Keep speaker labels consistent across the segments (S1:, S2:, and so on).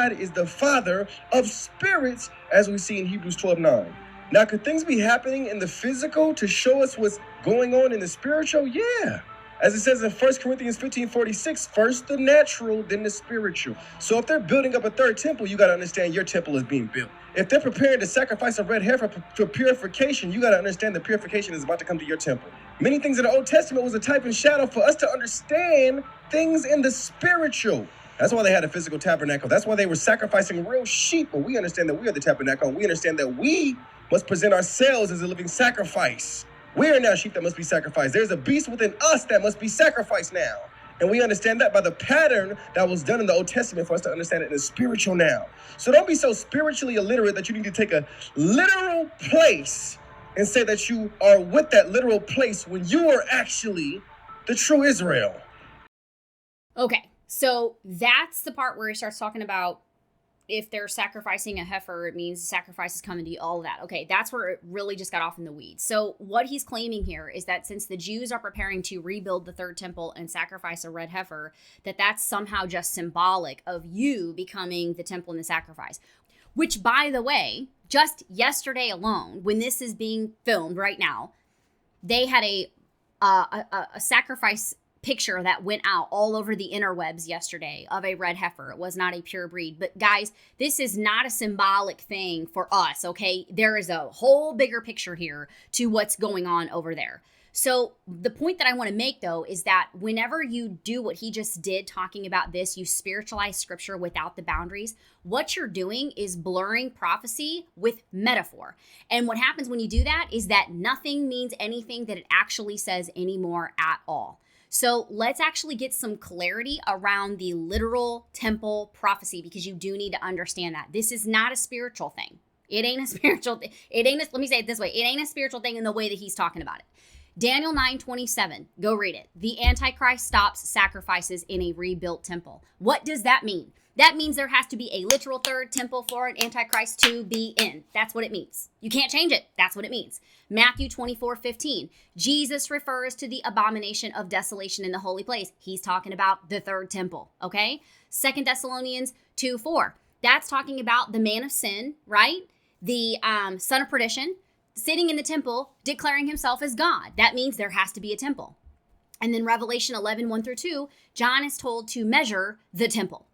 S1: God is the Father of spirits, as we see in Hebrews 12:9. Now, could things be happening in the physical to show us what's going on in the spiritual? Yeah. As it says in 1 Corinthians 15:46, first the natural, then the spiritual. So if they're building up a third temple, you got to understand your temple is being built. If they're preparing to sacrifice a red heifer for purification, you got to understand the purification is about to come to your temple. Many things in the Old Testament was a type and shadow for us to understand things in the spiritual. That's why they had a physical tabernacle. That's why they were sacrificing real sheep. But we understand that we are the tabernacle. And we understand that we must present ourselves as a living sacrifice. We are now sheep that must be sacrificed. There's a beast within us that must be sacrificed now. And we understand that by the pattern that was done in the Old Testament for us to understand it in the spiritual now. So don't be so spiritually illiterate that you need to take a literal place and say that you are with that literal place when you are actually the true Israel.
S2: Okay, so that's the part where he starts talking about if they're sacrificing a heifer, it means the sacrifice is coming to you, all of that. Okay, that's where it really just got off in the weeds. So what he's claiming here is that since the Jews are preparing to rebuild the third temple and sacrifice a red heifer, that's somehow just symbolic of you becoming the temple and the sacrifice. Which, by the way, just yesterday alone, when this is being filmed right now, they had a sacrifice picture that went out all over the interwebs yesterday of a red heifer. It was not a pure breed. But guys, this is not a symbolic thing for us, okay? There is a whole bigger picture here to what's going on over there. So the point that I want to make, though, is that whenever you do what he just did talking about this, you spiritualize scripture without the boundaries, what you're doing is blurring prophecy with metaphor. And what happens when you do that is that nothing means anything that it actually says anymore at all. So let's actually get some clarity around the literal temple prophecy, because you do need to understand that this is not a spiritual thing. It ain't a spiritual thing. Let me say it this way. It ain't a spiritual thing in the way that he's talking about it. Daniel 9:27, go read it. The Antichrist stops sacrifices in a rebuilt temple. What does that mean? That means there has to be a literal third temple for an Antichrist to be in. That's what it means. You can't change it. That's what it means. Matthew 24:15, Jesus refers to the abomination of desolation in the holy place. He's talking about the third temple, okay? 2 Thessalonians 2:4, that's talking about the man of sin, right? The son of perdition, sitting in the temple, declaring himself as God. That means there has to be a temple. And then Revelation 11:1-2, John is told to measure the temple.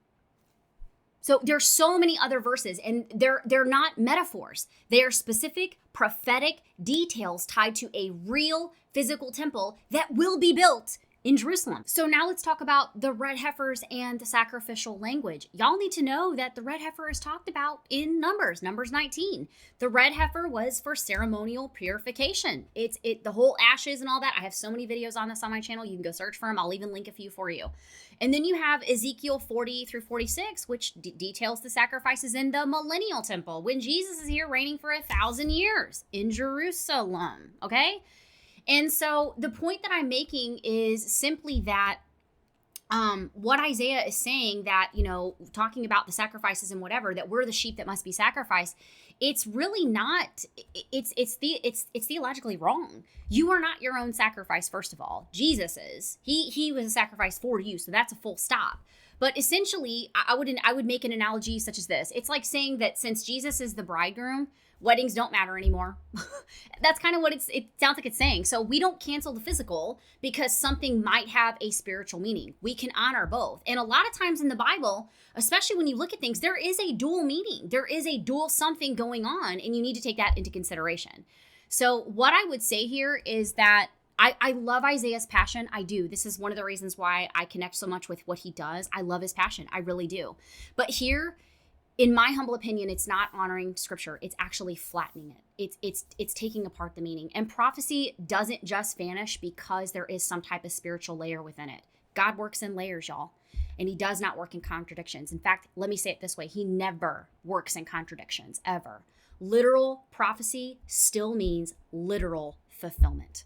S2: So there's so many other verses, and they're not metaphors. They are specific prophetic details tied to a real physical temple that will be built in Jerusalem. So now let's talk about the red heifers and the sacrificial language. Y'all need to know that the red heifer is talked about in Numbers 19. The red heifer was for ceremonial purification. The whole ashes and all that. I have so many videos on this on my channel. You can go search for them. I'll even link a few for you. And then you have Ezekiel 40-46, which details the sacrifices in the millennial temple when Jesus is here reigning for 1,000 years in Jerusalem, okay? And so the point that I'm making is simply that what Isaiah is saying, that, talking about the sacrifices and whatever, that we're the sheep that must be sacrificed, it's really not, it's theologically wrong. You are not your own sacrifice, first of all. Jesus is. He was a sacrifice for you, so that's a full stop. But essentially, I would make an analogy such as this. It's like saying that since Jesus is the bridegroom, weddings don't matter anymore. That's kind of what it sounds like it's saying. So we don't cancel the physical because something might have a spiritual meaning. We can honor both. And a lot of times in the Bible, especially when you look at things, there is a dual meaning. There is a dual something going on, and you need to take that into consideration. So what I would say here is that I love Isaiah's passion. I do. This is one of the reasons why I connect so much with what he does. I love his passion. I really do. But here, in my humble opinion, it's not honoring scripture. It's actually flattening it. It's taking apart the meaning. And prophecy doesn't just vanish because there is some type of spiritual layer within it. God works in layers, y'all. And he does not work in contradictions. In fact, let me say it this way. He never works in contradictions, ever. Literal prophecy still means literal fulfillment.